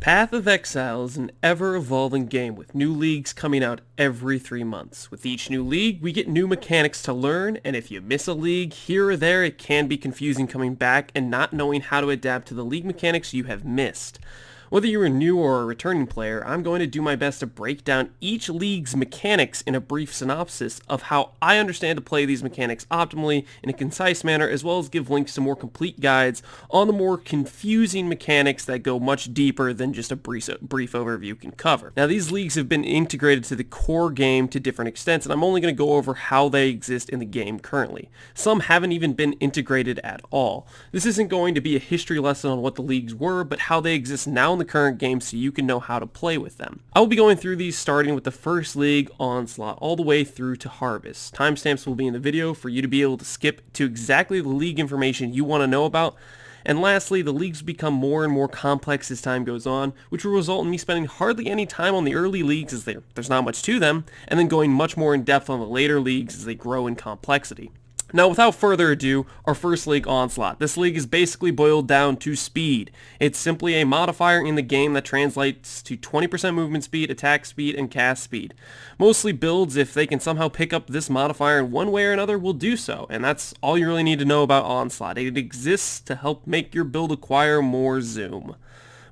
Path of Exile is an ever-evolving game with new leagues coming out every 3 months. With each new league, we get new mechanics to learn, and if you miss a league here or there, it can be confusing coming back and not knowing how to adapt to the league mechanics you have missed. Whether you're a new or a returning player, I'm going to do my best to break down each league's mechanics in a brief synopsis of how I understand to play these mechanics optimally in a concise manner, as well as give links to more complete guides on the more confusing mechanics that go much deeper than just a brief overview can cover. Now, these leagues have been integrated to the core game to different extents, and I'm only going to go over how they exist in the game currently. Some haven't even been integrated at all. This isn't going to be a history lesson on what the leagues were, but how they exist now in the current game so you can know how to play with them. I will be going through these starting with the first league, Onslaught, all the way through to Harvest. Timestamps will be in the video for you to be able to skip to exactly the league information you want to know about. And lastly, the leagues become more and more complex as time goes on, which will result in me spending hardly any time on the early leagues as there's not much to them, and then going much more in depth on the later leagues as they grow in complexity. Now, without further ado, our first league, Onslaught. This league is basically boiled down to speed. It's simply a modifier in the game that translates to 20% movement speed, attack speed, and cast speed. Mostly builds, if they can somehow pick up this modifier in one way or another, will do so, and that's all you really need to know about Onslaught. It exists to help make your build acquire more zoom.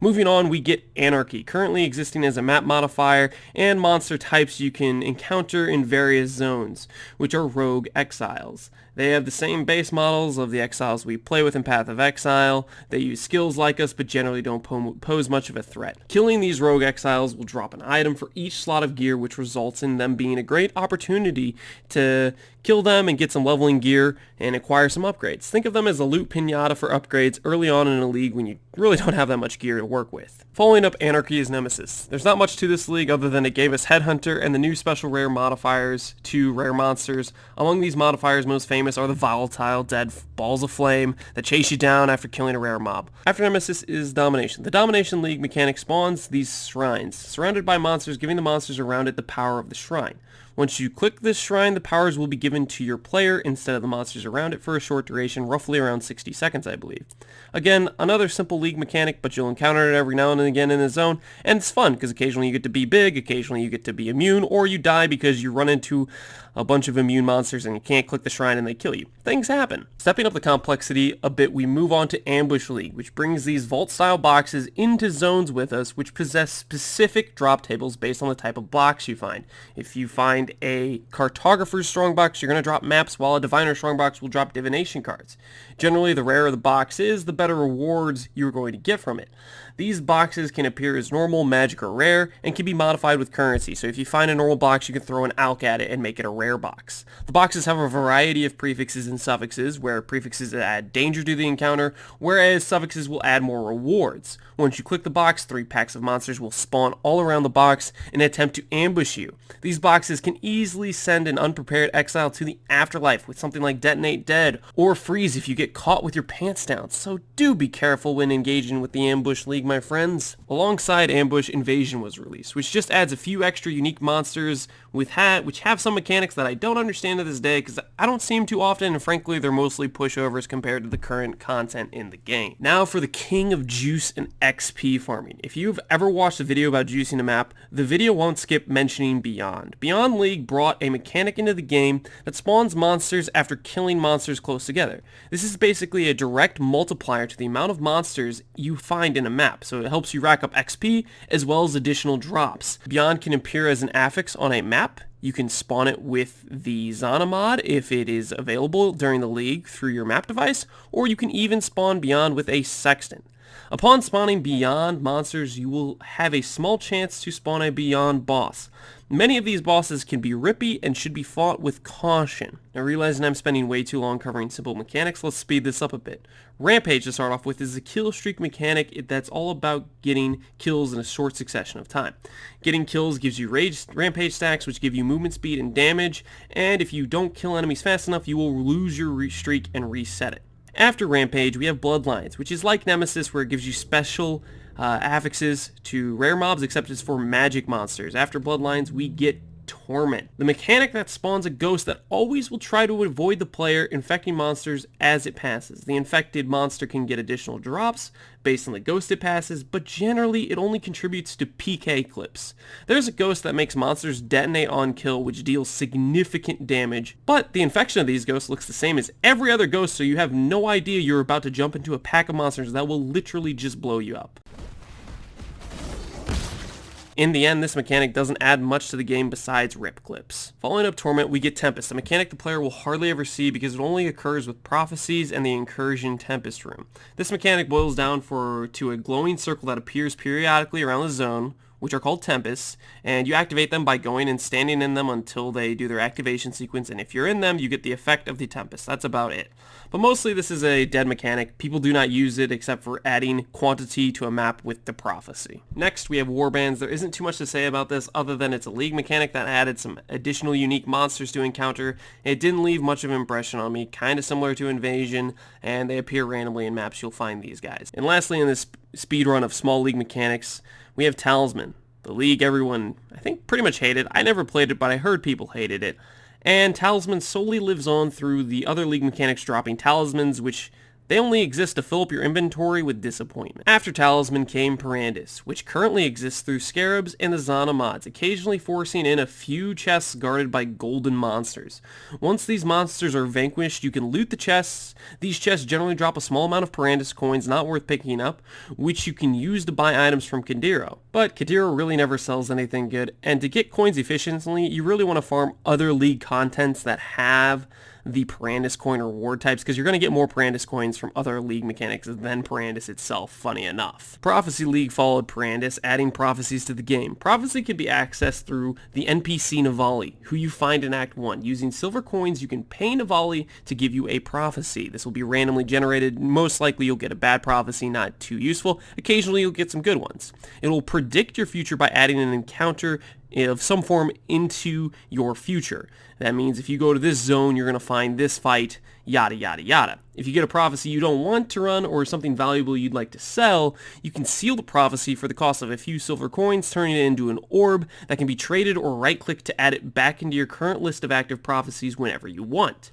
Moving on, we get Anarchy, currently existing as a map modifier and monster types you can encounter in various zones, which are rogue exiles. They have the same base models of the exiles we play with in Path of Exile. They use skills like us, but generally don't pose much of a threat. Killing these rogue exiles will drop an item for each slot of gear, which results in them being a great opportunity to kill them and get some leveling gear and acquire some upgrades. Think of them as a loot pinata for upgrades early on in a league when you really don't have that much gear to work with. Following up Anarchy is Nemesis. There's not much to this league other than it gave us Headhunter and the new special rare modifiers to rare monsters. Among these modifiers, most famous are the volatile dead balls of flame that chase you down after killing a rare mob. After Nemesis is Domination. The Domination League mechanic spawns these shrines, surrounded by monsters, giving the monsters around it the power of the shrine. Once you click this shrine, the powers will be given to your player instead of the monsters around it for a short duration, roughly around 60 seconds, I believe. Again, another simple league mechanic, but you'll encounter it every now and again in the zone, and it's fun, because occasionally you get to be big, occasionally you get to be immune, or you die because you run into a bunch of immune monsters and you can't click the shrine and they kill you. Things happen. Stepping up the complexity a bit, we move on to Ambush League, which brings these vault-style boxes into zones with us, which possess specific drop tables based on the type of box you find. If you find a Cartographer's Strongbox, you're going to drop maps, while a Diviner's Strongbox will drop Divination cards. Generally, the rarer the box is, the better rewards you're going to get from it. These boxes can appear as normal, magic, or rare, and can be modified with currency. So if you find a normal box, you can throw an alch at it and make it a rare box. The boxes have a variety of prefixes and suffixes, where prefixes add danger to the encounter, whereas suffixes will add more rewards. Once you click the box, 3 packs of monsters will spawn all around the box and attempt to ambush you. These boxes can easily send an unprepared exile to the afterlife with something like Detonate Dead, or freeze if you get caught with your pants down, so do be careful when engaging with the Ambush League, my friends. Alongside Ambush, Invasion was released, which just adds a few extra unique monsters which have some mechanics that I don't understand to this day, because I don't see them too often, and frankly they're mostly pushovers compared to the current content in the game. Now for the king of juice and XP farming. If you've ever watched a video about juicing a map, the video won't skip mentioning Beyond. Beyond League brought a mechanic into the game that spawns monsters after killing monsters close together. This is basically a direct multiplier to the amount of monsters you find in a map, so it helps you rack up XP as well as additional drops. Beyond can appear as an affix on a map. You can spawn it with the Zana mod if it is available during the league through your map device, or you can even spawn Beyond with a Sextant. Upon spawning Beyond monsters, you will have a small chance to spawn a Beyond boss. Many of these bosses can be rippy and should be fought with caution. Now, realizing I'm spending way too long covering simple mechanics, let's speed this up a bit. Rampage, to start off with, is a kill streak mechanic that's all about getting kills in a short succession of time. Getting kills gives you Rampage stacks, which give you movement speed and damage, and if you don't kill enemies fast enough, you will lose your streak and reset it. After Rampage, we have Bloodlines, which is like Nemesis, where it gives you special affixes to rare mobs, except it's for magic monsters. After Bloodlines, we get Torment, the mechanic that spawns a ghost that always will try to avoid the player infecting monsters as it passes. The infected monster can get additional drops based on the ghost it passes, but generally it only contributes to PK clips. There's a ghost that makes monsters detonate on kill, which deals significant damage, but the infection of these ghosts looks the same as every other ghost, so you have no idea you're about to jump into a pack of monsters that will literally just blow you up. In the end, this mechanic doesn't add much to the game besides rip clips. Following up Torment, we get Tempest, a mechanic the player will hardly ever see because it only occurs with prophecies and the Incursion Tempest room. This mechanic boils down to a glowing circle that appears periodically around the zone, which are called Tempests, and you activate them by going and standing in them until they do their activation sequence, and if you're in them, you get the effect of the Tempest. That's about it. But mostly this is a dead mechanic. People do not use it except for adding quantity to a map with the prophecy. Next, we have Warbands. There isn't too much to say about this other than it's a league mechanic that added some additional unique monsters to encounter. It didn't leave much of an impression on me, kind of similar to Invasion, and they appear randomly in maps. You'll find these guys. And lastly, in this speedrun of small league mechanics, we have Talisman, the league everyone, I think, pretty much hated. I never played it, but I heard people hated it. And Talisman solely lives on through the other league mechanics dropping talismans, which they only exist to fill up your inventory with disappointment. After Talisman came Perandus, which currently exists through Scarabs and the Zana mods, occasionally forcing in a few chests guarded by golden monsters. Once these monsters are vanquished, you can loot the chests. These chests generally drop a small amount of Perandus coins not worth picking up, which you can use to buy items from Kadiro. But Kadiro really never sells anything good, and to get coins efficiently, you really want to farm other league contents that have the Perandus coin reward types, because you're going to get more Perandus coins from other league mechanics than Perandus itself, funny enough. Prophecy League followed Perandus, adding prophecies to the game. Prophecy can be accessed through the NPC Navali, who you find in Act 1. Using silver coins, you can pay Navali to give you a prophecy. This will be randomly generated. Most likely you'll get a bad prophecy, not too useful. Occasionally you'll get some good ones. It will predict your future by adding an encounter of some form into your future. That means if you go to this zone, you're going to find this fight, yada yada yada. If you get a prophecy you don't want to run or something valuable you'd like to sell, you can seal the prophecy for the cost of a few silver coins, turning it into an orb that can be traded or right-click to add it back into your current list of active prophecies whenever you want.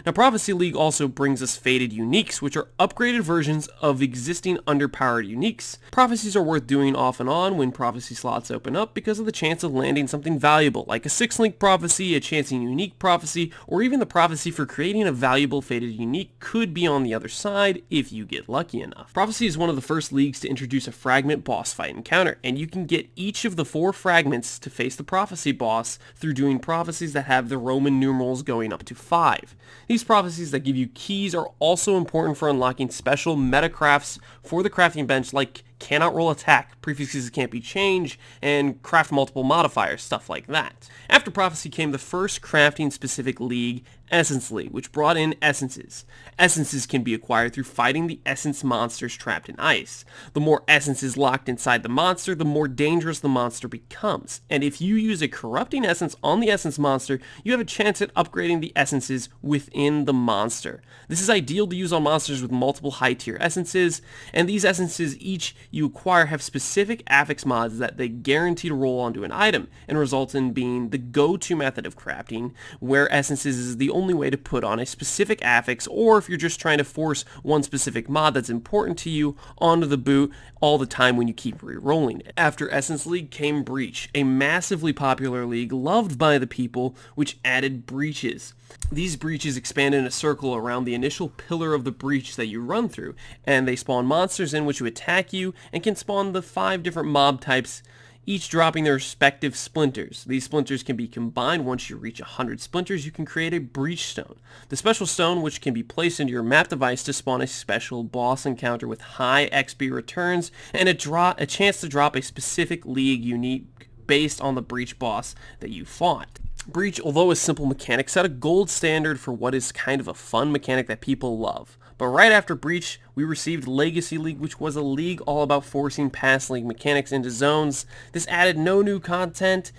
Now, Prophecy League also brings us Fated Uniques, which are upgraded versions of existing underpowered uniques. Prophecies are worth doing off and on when prophecy slots open up because of the chance of landing something valuable, like a 6-link prophecy, a chancing unique prophecy, or even the prophecy for creating a valuable Fated Unique could be on the other side if you get lucky enough. Prophecy is one of the first leagues to introduce a fragment boss fight encounter, and you can get each of the 4 fragments to face the prophecy boss through doing prophecies that have the Roman numerals going up to 5. These prophecies that give you keys are also important for unlocking special meta crafts for the crafting bench, like cannot roll attack, prefixes can't be changed, and craft multiple modifiers, stuff like that. After Prophecy came the first crafting specific league, Essence League, which brought in essences. Essences can be acquired through fighting the essence monsters trapped in ice. The more essences locked inside the monster, the more dangerous the monster becomes. And if you use a corrupting essence on the essence monster, you have a chance at upgrading the essences within the monster. This is ideal to use on monsters with multiple high tier essences, and these essences each you acquire have specific affix mods that they guarantee to roll onto an item, and result in being the go-to method of crafting, where essences is the only way to put on a specific affix, or if you're just trying to force one specific mod that's important to you onto the boot all the time when you keep re-rolling it. After Essence League came Breach, a massively popular league loved by the people, which added breaches. These breaches expand in a circle around the initial pillar of the breach that you run through, and they spawn monsters in which will attack you, and can spawn the 5 different mob types, each dropping their respective splinters. These splinters can be combined. Once you reach 100 splinters, you can create a breach stone. The special stone, which can be placed into your map device to spawn a special boss encounter with high XP returns, and a chance to drop a specific league unique based on the breach boss that you fought. Breach, although a simple mechanic, set a gold standard for what is kind of a fun mechanic that people love. But right after Breach, we received Legacy League, which was a league all about forcing past league mechanics into zones. This added no new content,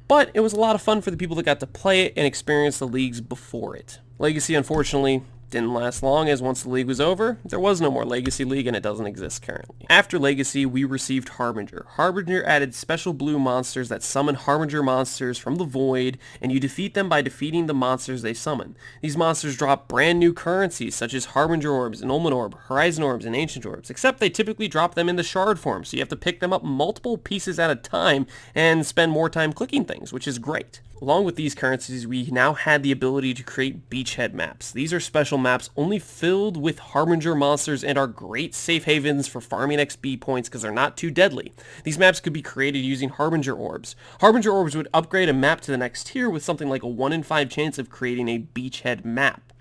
but it was a lot of fun for the people that got to play it and experience the leagues before it. Legacy, unfortunately, Didn't last long, as once the league was over, there was no more Legacy League and it doesn't exist currently. After Legacy, we received Harbinger. Harbinger added special blue monsters that summon Harbinger monsters from the void, and you defeat them by defeating the monsters they summon. These monsters drop brand new currencies such as Harbinger Orbs, Annulment Orb, Horizon Orbs, and Ancient Orbs, except they typically drop them in the shard form, so you have to pick them up multiple pieces at a time and spend more time clicking things, which is great. Along with these currencies, we now had the ability to create beachhead maps. These are special maps only filled with Harbinger monsters and are great safe havens for farming XP points because they're not too deadly. These maps could be created using Harbinger Orbs. Harbinger Orbs would upgrade a map to the next tier with something like a 1 in 5 chance of creating a beachhead map.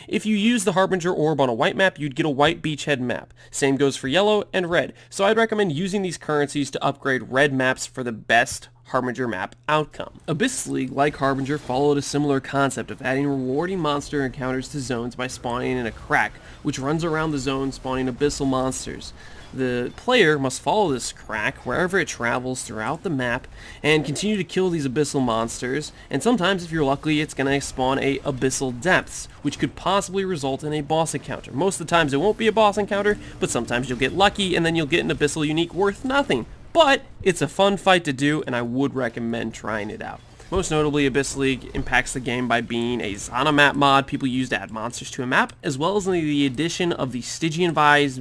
If you use the Harbinger Orb on a white map, you'd get a white beachhead map. Same goes for yellow and red. So I'd recommend using these currencies to upgrade red maps for the best Harbinger map outcome. Abyss League, like Harbinger, followed a similar concept of adding rewarding monster encounters to zones by spawning in a crack, which runs around the zone spawning abyssal monsters. The player must follow this crack wherever it travels throughout the map and continue to kill these abyssal monsters, and sometimes if you're lucky it's going to spawn a abyssal depths, which could possibly result in a boss encounter. Most of the times it won't be a boss encounter, but sometimes you'll get lucky and then you'll get an abyssal unique worth nothing. But it's a fun fight to do, and I would recommend trying it out. Most notably, Abyss League impacts the game by being a Zana map mod people use to add monsters to a map, as well as the addition of the Stygian Vise,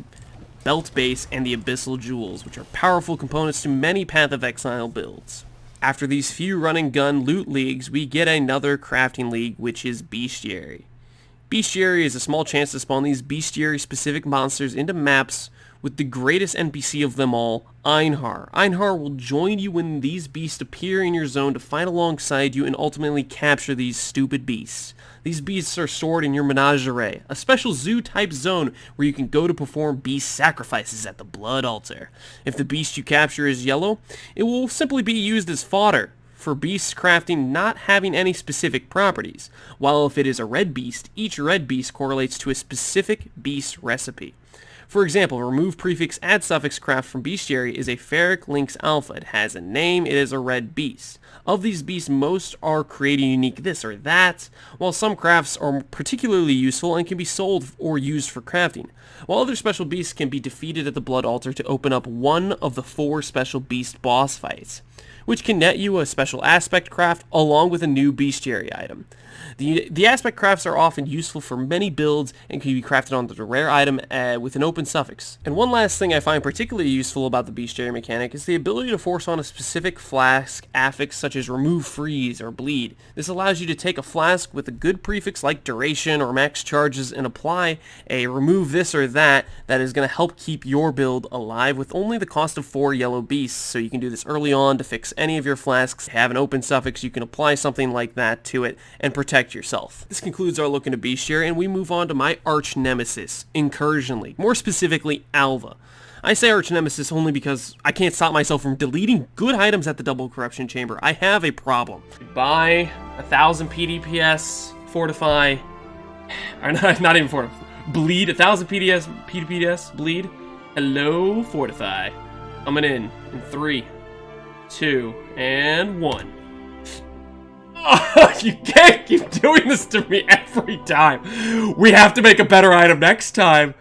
Belt Base, and the Abyssal Jewels, which are powerful components to many Path of Exile builds. After these few run and gun loot leagues, we get another crafting league, which is Bestiary. Bestiary is a small chance to spawn these Bestiary specific monsters into maps with the greatest NPC of them all, Einhar. Einhar will join you when these beasts appear in your zone to fight alongside you and ultimately capture these stupid beasts. These beasts are stored in your menagerie, a special zoo-type zone where you can go to perform beast sacrifices at the blood altar. If the beast you capture is yellow, it will simply be used as fodder for beast crafting not having any specific properties, while if it is a red beast, each red beast correlates to a specific beast recipe. For example, remove prefix add suffix craft from Bestiary is a Ferric Lynx Alpha. It has a name, it is a red beast. Of these beasts, most are creating unique this or that, while some crafts are particularly useful and can be sold or used for crafting, while other special beasts can be defeated at the blood altar to open up one of the 4 special beast boss fights, which can net you a special aspect craft along with a new Bestiary item. The aspect crafts are often useful for many builds and can be crafted onto the rare item with an open suffix. And one last thing I find particularly useful about the Bestiary mechanic is the ability to force on a specific flask affix such as remove freeze or bleed. This allows you to take a flask with a good prefix like duration or max charges and apply a remove this or that is going to help keep your build alive with only the cost of 4 yellow beasts. So you can do this early on to fix any of your flasks, have an open suffix, you can apply something like that to it and protect yourself. This concludes our look into Bestiary, and we move on to my arch nemesis, Incursion League, more specifically Alva. I say arch nemesis only because I can't stop myself from deleting good items at the double corruption chamber. I have a problem. Buy 1,000 PDPS, fortify, or not even fortify, bleed, 1,000 PDPS, bleed, hello, fortify. Coming in 3, 2, and 1. Oh, you can't keep doing this to me every time. We have to make a better item next time.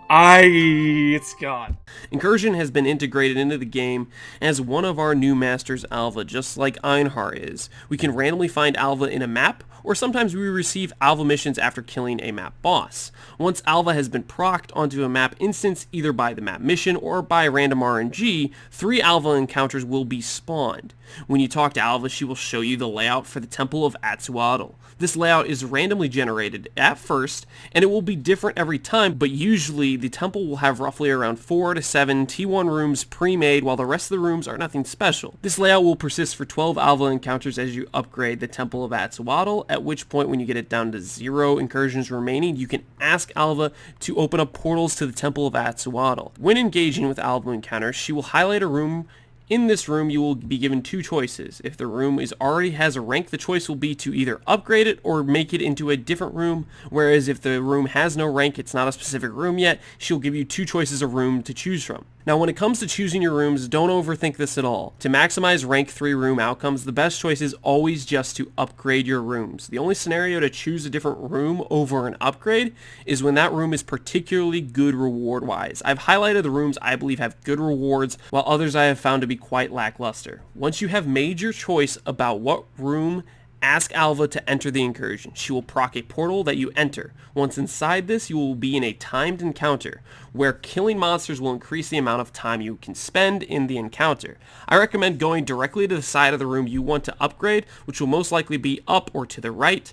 It's gone. Incursion has been integrated into the game as one of our new masters, Alva, just like Einhar is. We can randomly find Alva in a map, or sometimes we receive Alva missions after killing a map boss. Once Alva has been procced onto a map instance, either by the map mission or by random RNG, 3 Alva encounters will be spawned. When you talk to Alva, she will show you the layout for the Temple of Atsuatl. This layout is randomly generated at first, and it will be different every time, but usually the temple will have roughly around 4 to 7 T1 rooms pre-made, while the rest of the rooms are nothing special. This layout will persist for 12 Alva encounters as you upgrade the Temple of Atsuatl, at which point when you get it down to 0 incursions remaining, you can ask Alva to open up portals to the Temple of Atsuatl. When engaging with Alva encounters, she will highlight a room. In this room, you will be given 2 choices. If the room already has a rank, the choice will be to either upgrade it or make it into a different room, whereas if the room has no rank, it's not a specific room yet, she'll give you 2 choices of room to choose from. Now when it comes to choosing your rooms, don't overthink this at all. To maximize rank 3 room outcomes, the best choice is always just to upgrade your rooms. The only scenario to choose a different room over an upgrade is when that room is particularly good reward-wise. I've highlighted the rooms I believe have good rewards, while others I have found to be quite lackluster. Once you have made your choice about what room, ask Alva to enter the Incursion. She will proc a portal that you enter. Once inside this, you will be in a timed encounter, where killing monsters will increase the amount of time you can spend in the encounter. I recommend going directly to the side of the room you want to upgrade, which will most likely be up or to the right,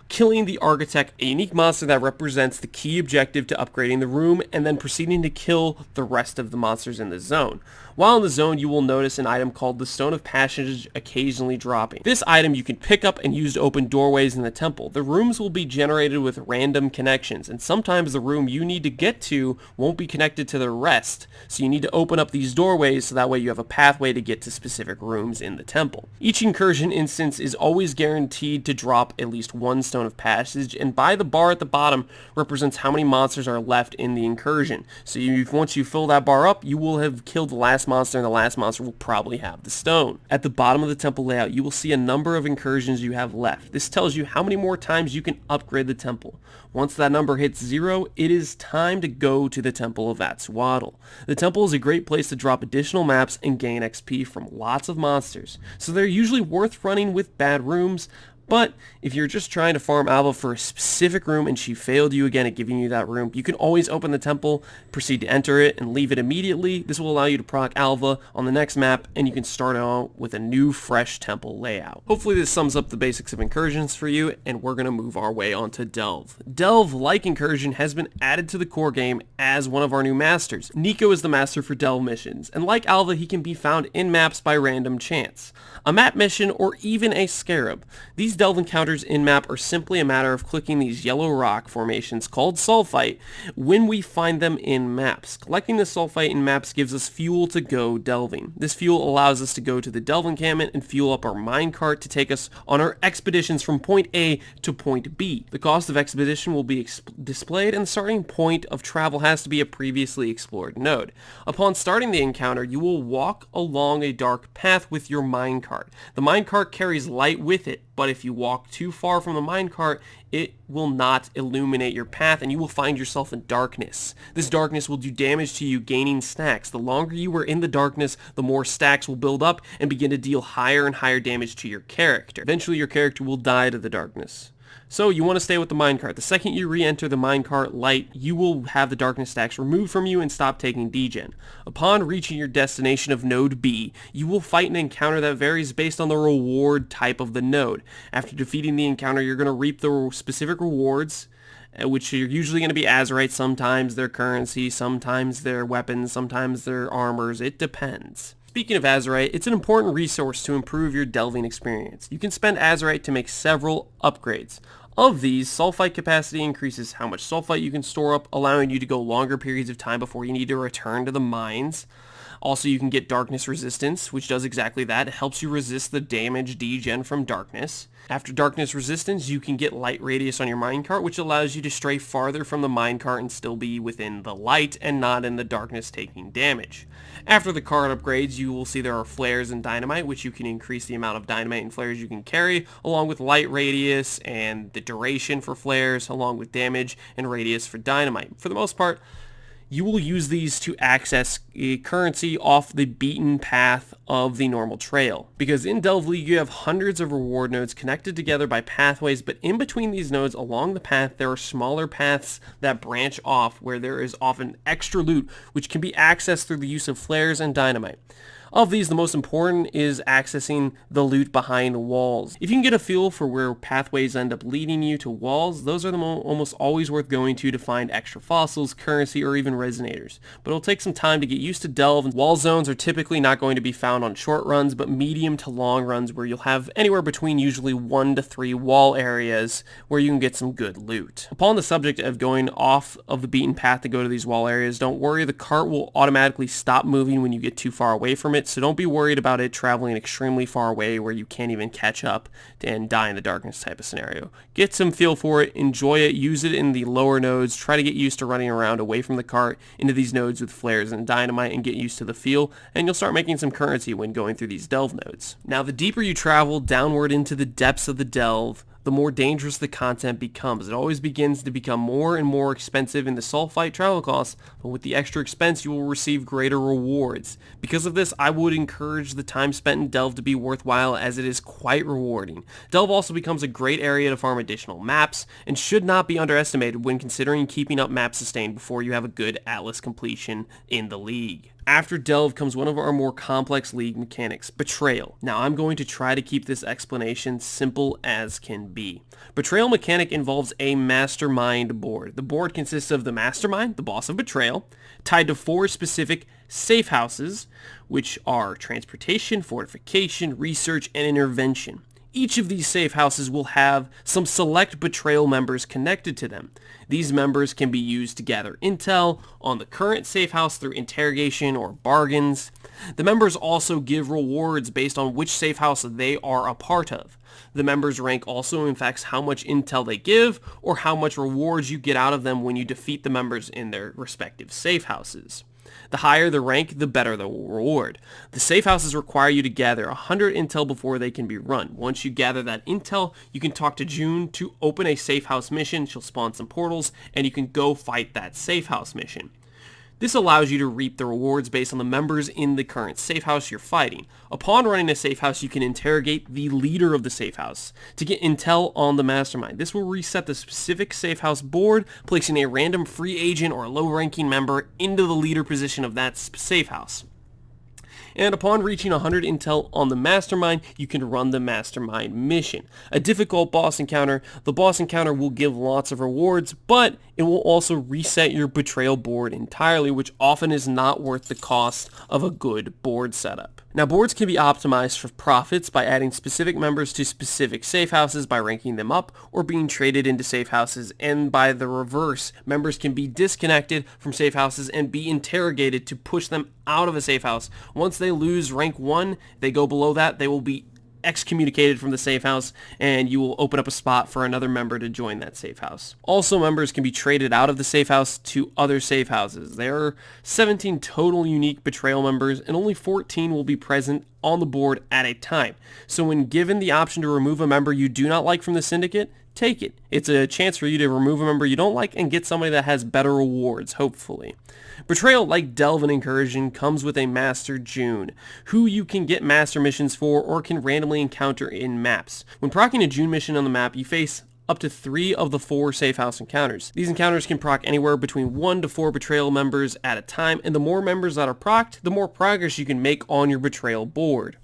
killing the Architect, a unique monster that represents the key objective to upgrading the room, and then proceeding to kill the rest of the monsters in the zone. While in the zone, you will notice an item called the Stone of Passage occasionally dropping. This item you can pick up and use to open doorways in the temple. The rooms will be generated with random connections, and sometimes the room you need to get to won't be connected to the rest, so you need to open up these doorways so that way you have a pathway to get to specific rooms in the temple. Each Incursion instance is always guaranteed to drop at least one Stone of Passage, and by the bar at the bottom represents how many monsters are left in the Incursion. So once you fill that bar up, you will have killed the last monster, and the last monster will probably have the stone. At the bottom of the temple layout, you will see a number of Incursions you have left. This tells you how many more times you can upgrade the temple. Once that number hits 0, it is time to go to the Temple of Atsuatl. The temple is a great place to drop additional maps and gain XP from lots of monsters, so they're usually worth running with bad rooms. But if you're just trying to farm Alva for a specific room and she failed you again at giving you that room, you can always open the temple, proceed to enter it, and leave it immediately. This will allow you to proc Alva on the next map, and you can start out with a new, fresh temple layout. Hopefully this sums up the basics of Incursions for you, and we're going to move our way on to Delve. Delve, like Incursion, has been added to the core game as one of our new masters. Nico is the master for Delve missions, and like Alva, he can be found in maps by random chance. A map mission, or even a scarab. These Delve encounters in-map are simply a matter of clicking these yellow rock formations called sulfite when we find them in maps. Collecting the sulfite in maps gives us fuel to go delving. This fuel allows us to go to the Delve encampment and fuel up our minecart to take us on our expeditions from point A to point B. The cost of expedition will be displayed, and the starting point of travel has to be a previously explored node. Upon starting the encounter, you will walk along a dark path with your minecart. The minecart carries light with it, but if you walk too far from the minecart, it will not illuminate your path, and you will find yourself in darkness. This darkness will do damage to you, gaining stacks. The longer you are in the darkness, the more stacks will build up and begin to deal higher and higher damage to your character. Eventually, your character will die to the darkness. So you want to stay with the minecart. The second you re-enter the minecart light, you will have the darkness stacks removed from you and stop taking degen. Upon reaching your destination of node B, you will fight an encounter that varies based on the reward type of the node. After defeating the encounter, you're going to reap the specific rewards, which are usually going to be Azerite. Sometimes they're currency, sometimes they're weapons, sometimes they're armors. It depends. Speaking of Azerite, it's an important resource to improve your delving experience. You can spend Azerite to make several upgrades. Of these, sulfite capacity increases how much sulfite you can store up, allowing you to go longer periods of time before you need to return to the mines. Also, you can get darkness resistance, which does exactly that. It helps you resist the damage degen from darkness. After darkness resistance, you can get light radius on your minecart, which allows you to stray farther from the minecart and still be within the light and not in the darkness taking damage. After the cart upgrades, you will see there are flares and dynamite, which you can increase the amount of dynamite and flares you can carry, along with light radius and the duration for flares, along with damage and radius for dynamite. For the most part, you will use these to access currency off the beaten path of the normal trail. Because in Delve League you have hundreds of reward nodes connected together by pathways, but in between these nodes along the path there are smaller paths that branch off where there is often extra loot which can be accessed through the use of flares and dynamite. Of these, the most important is accessing the loot behind walls. If you can get a feel for where pathways end up leading you to walls, those are almost always worth going to find extra fossils, currency, or even resonators. But it'll take some time to get used to Delve, and wall zones are typically not going to be found on short runs, but medium to long runs where you'll have anywhere between usually 1 to 3 wall areas where you can get some good loot. Upon the subject of going off of the beaten path to go to these wall areas, don't worry, the cart will automatically stop moving when you get too far away from it. it, so don't be worried about it traveling extremely far away where you can't even catch up and die in the darkness type of scenario. Get some feel for it, enjoy it, use it in the lower nodes, try to get used to running around away from the cart into these nodes with flares and dynamite and get used to the feel, and you'll start making some currency when going through these delve nodes. Now, the deeper you travel downward into the depths of the delve, the more dangerous the content becomes. It always begins to become more and more expensive in the sulfite travel costs, but with the extra expense you will receive greater rewards. Because of this, I would encourage the time spent in Delve to be worthwhile, as it is quite rewarding. Delve also becomes a great area to farm additional maps, and should not be underestimated when considering keeping up map sustain before you have a good Atlas completion in the league. After Delve comes one of our more complex league mechanics, Betrayal. Now, I'm going to try to keep this explanation simple as can be. Betrayal mechanic involves a mastermind board. The board consists of the mastermind, the boss of Betrayal, tied to 4 specific safe houses, which are transportation, fortification, research, and intervention. Each of these safe houses will have some select Betrayal members connected to them. These members can be used to gather intel on the current safe house through interrogation or bargains. The members also give rewards based on which safe house they are a part of. The members' rank also affects how much intel they give or how much rewards you get out of them when you defeat the members in their respective safe houses. The higher the rank, the better the reward. The safe houses require you to gather 100 intel before they can be run. Once you gather that intel, you can talk to June to open a safe house mission. She'll spawn some portals, and you can go fight that safe house mission. This allows you to reap the rewards based on the members in the current safe house you're fighting. Upon running a safe house, you can interrogate the leader of the safe house to get intel on the mastermind. This will reset the specific safe house board, placing a random free agent or a low-ranking member into the leader position of that safe house. And upon reaching 100 intel on the mastermind, you can run the mastermind mission. A difficult boss encounter. The boss encounter will give lots of rewards, but it will also reset your Betrayal board entirely, which often is not worth the cost of a good board setup. Now, boards can be optimized for profits by adding specific members to specific safe houses by ranking them up or being traded into safe houses, and by the reverse, members can be disconnected from safe houses and be interrogated to push them out of a safe house. Once they lose rank 1, they go below that, they will be excommunicated from the safe house, and you will open up a spot for another member to join that safe house. Also, members can be traded out of the safe house to other safe houses. There are 17 total unique Betrayal members, and only 14 will be present on the board at a time. So when given the option to remove a member you do not like from the syndicate, take it. It's a chance for you to remove a member you don't like and get somebody that has better rewards, hopefully. Betrayal, like Delve and Incursion, comes with a Master June, who you can get master missions for or can randomly encounter in maps. When proccing a June mission on the map, you face up to 3 of the 4 safe house encounters. These encounters can proc anywhere between 1 to 4 Betrayal members at a time, and the more members that are procced, the more progress you can make on your Betrayal board.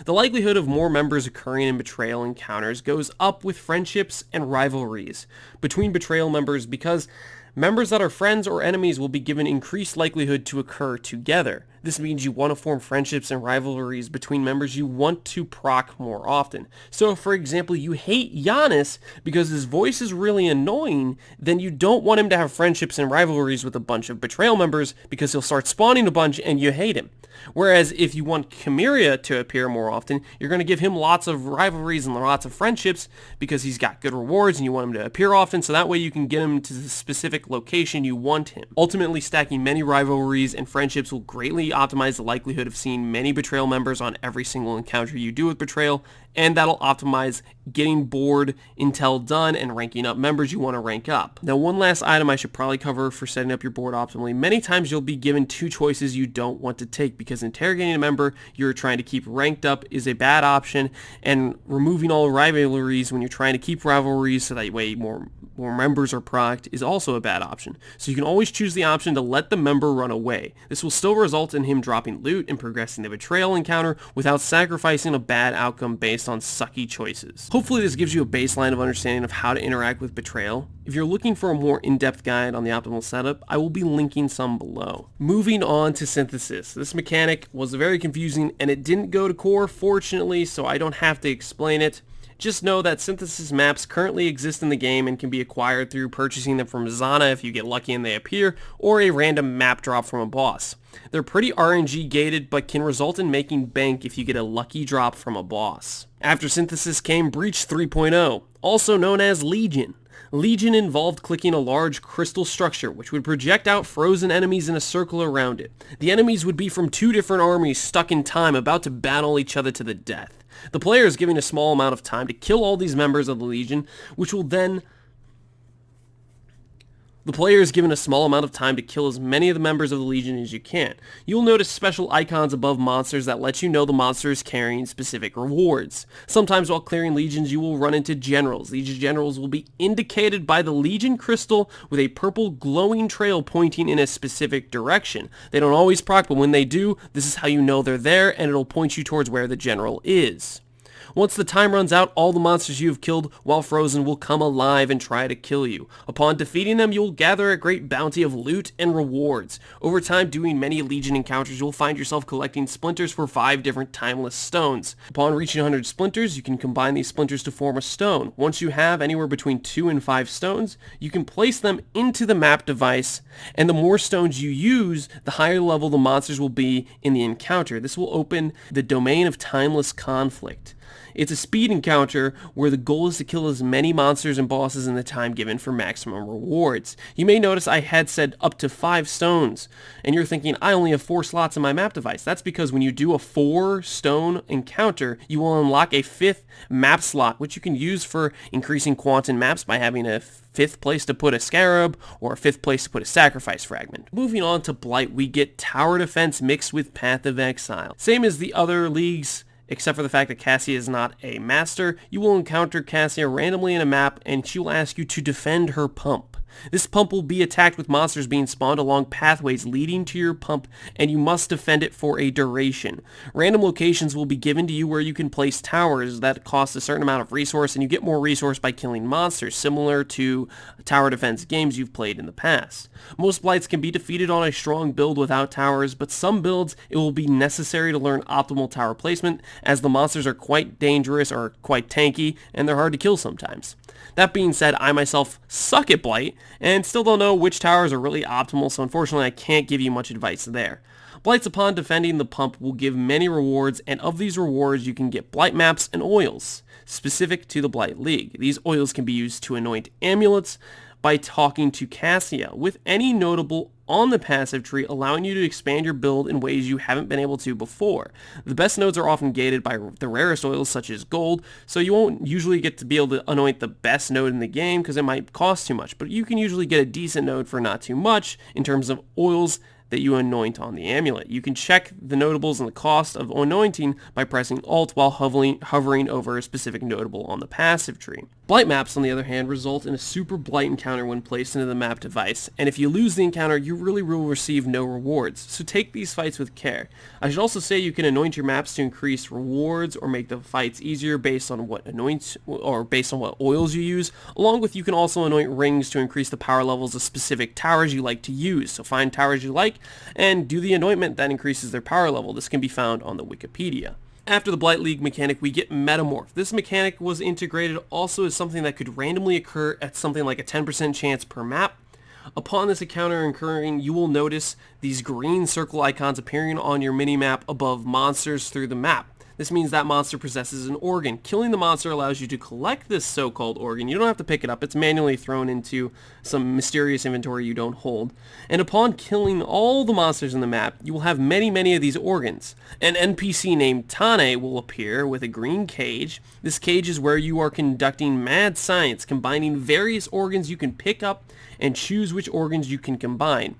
The likelihood of more members occurring in Betrayal encounters goes up with friendships and rivalries between Betrayal members, because members that are friends or enemies will be given increased likelihood to occur together. This means you want to form friendships and rivalries between members you want to proc more often. So, for example, you hate Giannis because his voice is really annoying, then you don't want him to have friendships and rivalries with a bunch of Betrayal members because he'll start spawning a bunch and you hate him. Whereas if you want Chimera to appear more often, you're going to give him lots of rivalries and lots of friendships because he's got good rewards and you want him to appear often, so that way you can get him to the specific location you want him. Ultimately, stacking many rivalries and friendships will greatly optimize the likelihood of seeing many Betrayal members on every single encounter you do with Betrayal, and that'll optimize getting board intel done and ranking up members you want to rank up. Now, one last item I should probably cover for setting up your board optimally. Many times you'll be given 2 choices you don't want to take, because interrogating a member you're trying to keep ranked up is a bad option, and removing all rivalries when you're trying to keep rivalries so that way more members are procced is also a bad option. So you can always choose the option to let the member run away. This will still result in him dropping loot and progressing the Betrayal encounter without sacrificing a bad outcome based on sucky choices. Hopefully this gives you a baseline of understanding of how to interact with Betrayal. If you're looking for a more in-depth guide on the optimal setup, I will be linking some below. Moving on to Synthesis. This mechanic was very confusing and it didn't go to core, fortunately, so I don't have to explain it. Just know that synthesis maps currently exist in the game and can be acquired through purchasing them from Zana if you get lucky and they appear, or a random map drop from a boss. They're pretty RNG gated, but can result in making bank if you get a lucky drop from a boss. After synthesis came Breach 3.0, also known as Legion. Legion involved clicking a large crystal structure which would project out frozen enemies in a circle around it. The enemies would be from two different armies stuck in time about to battle each other to the death. The player is given a small amount of time to kill all these members of the Legion, which will then... The player is given a small amount of time to kill as many of the members of the Legion as you can. You'll notice special icons above monsters that let you know the monster is carrying specific rewards. Sometimes while clearing Legions you will run into Generals. These Generals will be indicated by the Legion crystal with a purple glowing trail pointing in a specific direction. They don't always proc, but when they do, this is how you know they're there, and it'll point you towards where the General is. Once the time runs out, all the monsters you have killed while frozen will come alive and try to kill you. Upon defeating them, you'll gather a great bounty of loot and rewards. Over time, doing many Legion encounters, you'll find yourself collecting splinters for 5 different timeless stones. Upon reaching 100 splinters, you can combine these splinters to form a stone. Once you have anywhere between 2 and 5 stones, you can place them into the map device, and the more stones you use, the higher level the monsters will be in the encounter. This will open the domain of timeless conflict. It's a speed encounter where the goal is to kill as many monsters and bosses in the time given for maximum rewards. You may notice I had said up to 5 stones, and you're thinking I only have 4 slots in my map device. That's because when you do a 4 stone encounter, you will unlock a 5th map slot, which you can use for increasing quantum maps by having a 5th place to put a Scarab or a 5th place to put a Sacrifice Fragment. Moving on to Blight, we get Tower Defense mixed with Path of Exile. Same as the other leagues, except for the fact that Cassia is not a master. You will encounter Cassia randomly in a map, and she will ask you to defend her pump. This pump will be attacked with monsters being spawned along pathways leading to your pump, and you must defend it for a duration. Random locations will be given to you where you can place towers that cost a certain amount of resource, and you get more resource by killing monsters, similar to tower defense games you've played in the past. Most Blights can be defeated on a strong build without towers, but some builds it will be necessary to learn optimal tower placement, as the monsters are quite dangerous or quite tanky, and they're hard to kill sometimes. That being said, I myself suck at Blight, and still don't know which towers are really optimal, so unfortunately I can't give you much advice there. Blights upon defending the pump will give many rewards, and of these rewards you can get Blight maps and oils, specific to the Blight League. These oils can be used to anoint amulets by talking to Cassia, with any notable on the passive tree, allowing you to expand your build in ways you haven't been able to before. The best nodes are often gated by the rarest oils such as gold, so you won't usually get to be able to anoint the best node in the game because it might cost too much, but you can usually get a decent node for not too much in terms of oils that you anoint on the amulet. You can check the notables and the cost of anointing by pressing Alt while hovering over a specific notable on the passive tree. Blight maps, on the other hand, result in a super Blight encounter when placed into the map device, and if you lose the encounter, you really will receive no rewards, so take these fights with care. I should also say you can anoint your maps to increase rewards or make the fights easier based on what oils you use. Along with, you can also anoint rings to increase the power levels of specific towers you like to use, so find towers you like and do the anointment that increases their power level. This can be found on the Wikipedia. After the Blight League mechanic, we get Metamorph. This mechanic was integrated also as something that could randomly occur at something like a 10% chance per map. Upon this encounter occurring, you will notice these green circle icons appearing on your minimap above monsters through the map. This means that monster possesses an organ. Killing the monster allows you to collect this so-called organ. You don't have to pick it up. It's manually thrown into some mysterious inventory you don't hold. And upon killing all the monsters in the map, you will have many of these organs. An NPC named Tane will appear with a green cage. This cage is where you are conducting mad science, combining various organs you can pick up and choose which organs you can combine.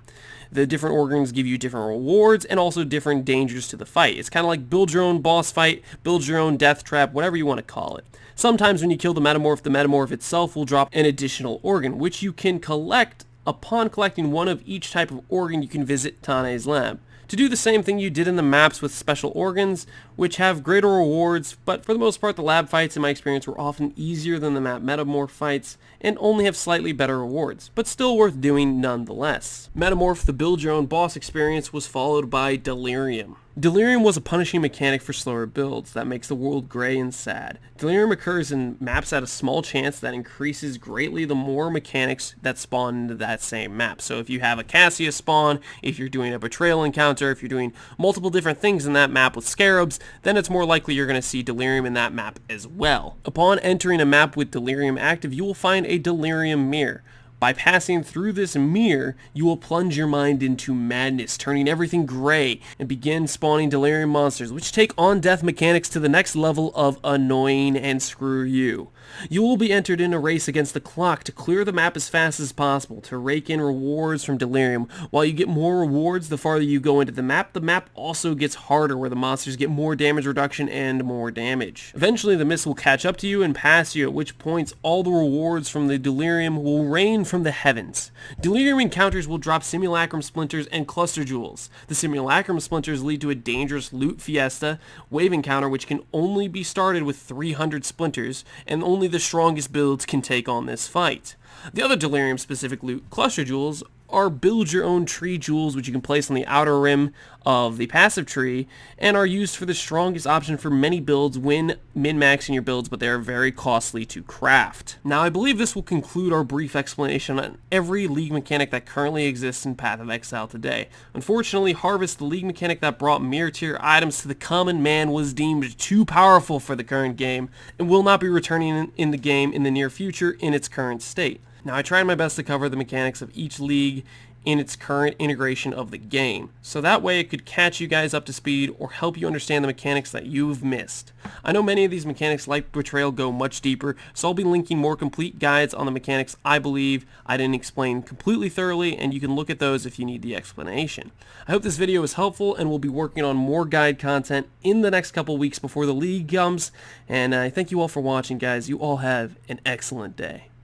The different organs give you different rewards and also different dangers to the fight. It's kind of like build your own boss fight, build your own death trap, whatever you want to call it. Sometimes when you kill the Metamorph itself will drop an additional organ, which you can collect. Upon collecting one of each type of organ, you can visit Tane's lab. To do the same thing you did in the maps with special organs, which have greater rewards, but for the most part the lab fights in my experience were often easier than the map Metamorph fights, and only have slightly better rewards, but still worth doing nonetheless. Metamorph, the build your own boss experience, was followed by Delirium. Delirium was a punishing mechanic for slower builds that makes the world gray and sad. Delirium occurs in maps at a small chance that increases greatly the more mechanics that spawn into that same map. So if you have a Cassius spawn, if you're doing a Betrayal encounter, if you're doing multiple different things in that map with scarabs, then it's more likely you're going to see Delirium in that map as well. Upon entering a map with Delirium active, you will find a Delirium mirror. By passing through this mirror, you will plunge your mind into madness, turning everything gray, and begin spawning Delirium monsters, which take on death mechanics to the next level of annoying and screw you. You will be entered in a race against the clock to clear the map as fast as possible, to rake in rewards from Delirium. While you get more rewards the farther you go into the map also gets harder, where the monsters get more damage reduction and more damage. Eventually the mist will catch up to you and pass you, at which points all the rewards from the Delirium will rain from the heavens. Delirium encounters will drop simulacrum splinters and cluster jewels. The simulacrum splinters lead to a dangerous loot fiesta wave encounter, which can only be started with 300 splinters, and only the strongest builds can take on this fight. The other Delirium specific loot, cluster jewels, are build your own tree jewels, which you can place on the outer rim of the passive tree, and are used for the strongest option for many builds when min-maxing your builds, but they are very costly to craft. Now I believe this will conclude our brief explanation on every league mechanic that currently exists in Path of Exile today. Unfortunately, Harvest, the league mechanic that brought mirror tier items to the common man, was deemed too powerful for the current game, and will not be returning in the game in the near future in its current state. Now I tried my best to cover the mechanics of each league in its current integration of the game, so that way it could catch you guys up to speed or help you understand the mechanics that you've missed. I know many of these mechanics like Betrayal go much deeper, so I'll be linking more complete guides on the mechanics I believe I didn't explain completely thoroughly, and you can look at those if you need the explanation. I hope this video was helpful, and we'll be working on more guide content in the next couple weeks before the league comes, and I thank you all for watching, guys. You all have an excellent day.